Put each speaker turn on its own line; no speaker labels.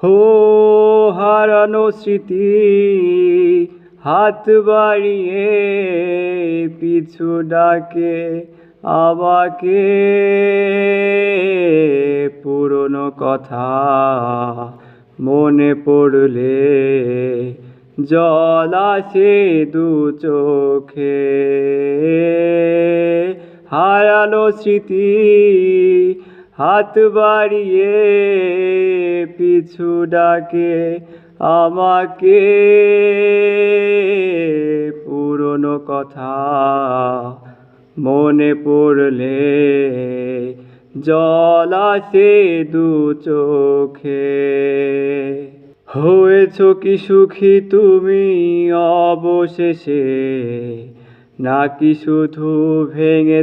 হো হারানো স্মৃতি, হাত বাড়িয়ে পিছু ডাকে আমাকে। পুরনো কথা মনে পড়লে জল আসে দু চোখে। হারানো স্মৃতি, হাত বাড়িয়ে পিছু ডাকে আমাকে। পুরনো কথা মনে পড়লে জল আসে দু চোখে। হয়েছ কি সুখী তুমি অবশেষে, নাকি শুধু ভেঙে